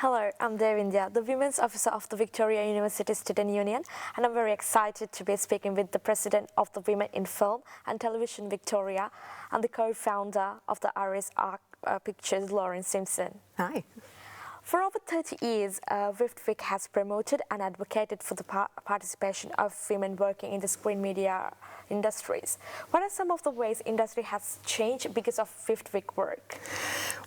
Hello, I'm Devindya, the Women's Officer of the Victoria University Student Union, and I'm very excited to be speaking with the President of the Women in Film and Television Victoria and the co-founder of the Iris Arc Pictures, Lauren Simpson. Hi. For over 30 years, WIFT VIC has promoted and advocated for the participation of women working in the screen media industries. What are some of the ways industry has changed because of WIFT VIC work?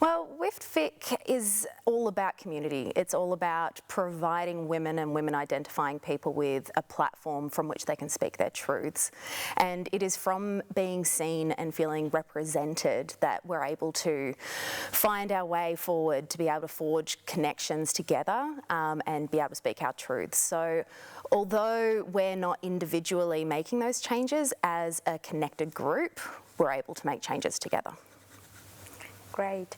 Well, WIFT VIC is all about community. It's all about providing women and women-identifying people with a platform from which they can speak their truths. And it is from being seen and feeling represented that we're able to find our way forward to be able to forge connections together and be able to speak our truths. So although we're not individually making those changes, as a connected group, we're able to make changes together. Great.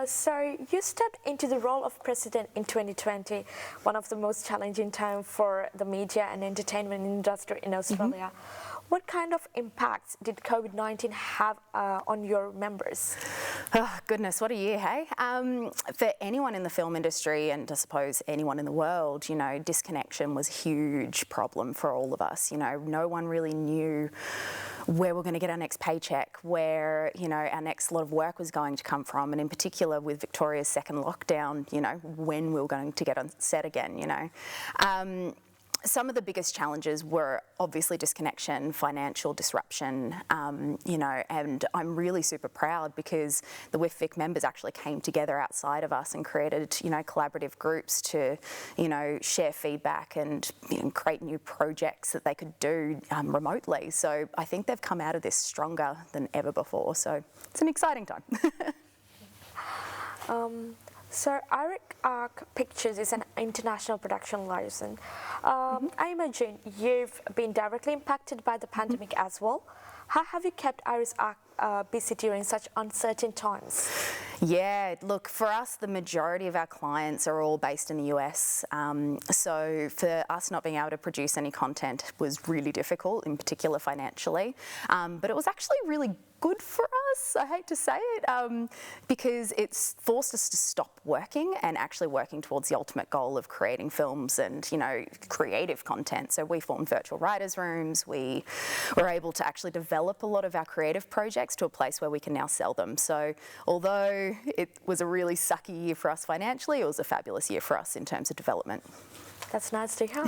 So you stepped into the role of president in 2020, one of the most challenging times for the media and entertainment industry in Australia. What kind of impacts did COVID-19 have on your members? Oh, goodness, what a year, hey? For anyone in the film industry, and I suppose anyone in the world, you know, disconnection was a huge problem for all of us. You know, no one really knew where we're going to get our next paycheck, where, you know, our next lot of work was going to come from, and in particular with Victoria's second lockdown, you know, when we were going to get on set again, you know. Some of the biggest challenges were obviously disconnection, financial disruption, you know, and I'm really super proud because the WIFT VIC members actually came together outside of us and created, you know, collaborative groups to, you know, share feedback and, you know, create new projects that they could do remotely. So I think they've come out of this stronger than ever before. So it's an exciting time. So Iris Arc Pictures is an international production license. I imagine you've been directly impacted by the pandemic as well. How have you kept Iris Arc busy during such uncertain times? Yeah, look, for us, the majority of our clients are all based in the US. So for us not being able to produce any content was really difficult, in particular financially. But it was actually really good for us, I hate to say it, because it's forced us to stop working and actually working towards the ultimate goal of creating films and, you know, creative content. So we formed virtual writers' rooms. We were able to actually develop a lot of our creative projects to a place where we can now sell them. So although it was a really sucky year for us financially, it was a fabulous year for us in terms of development. That's nice to hear.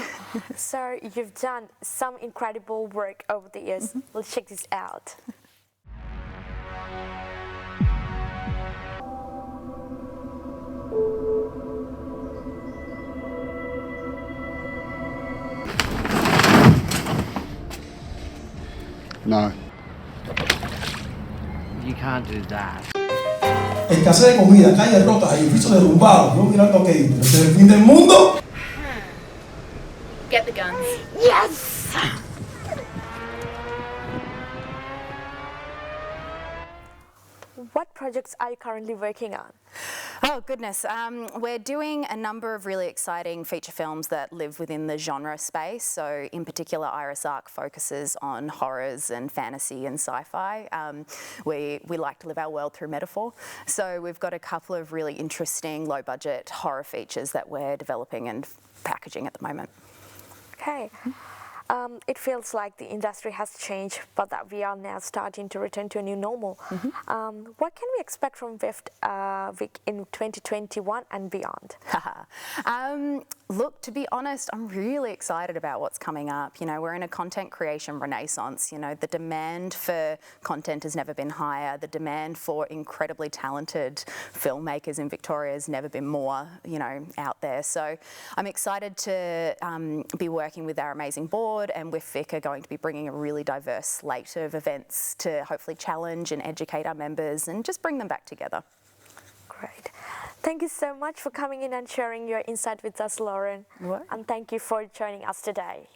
So you've done some incredible work over the years. Let's check this out. No. You can't do that. Escasez de comida, calles rotas, edificios derrumbados, no mirando que ¿es el fin del mundo? Get the guns. Yes! What projects are you currently working on? Oh goodness, we're doing a number of really exciting feature films that live within the genre space. So in particular, Iris Arc focuses on horrors and fantasy and sci-fi. We like to live our world through metaphor. So we've got a couple of really interesting low budget horror features that we're developing and packaging at the moment. Okay. It feels like the industry has changed, but that we are now starting to return to a new normal. What can we expect from WIFT VIC in 2021 and beyond? Look, to be honest, I'm really excited about what's coming up. You know, we're in a content creation renaissance. You know, the demand for content has never been higher. The demand for incredibly talented filmmakers in Victoria has never been more, you know, out there. So I'm excited to be working with our amazing board, and WIFT VIC are going to be bringing a really diverse slate of events to hopefully challenge and educate our members and just bring them back together. Great. Thank you so much for coming in and sharing your insight with us, Lauren. What? And thank you for joining us today.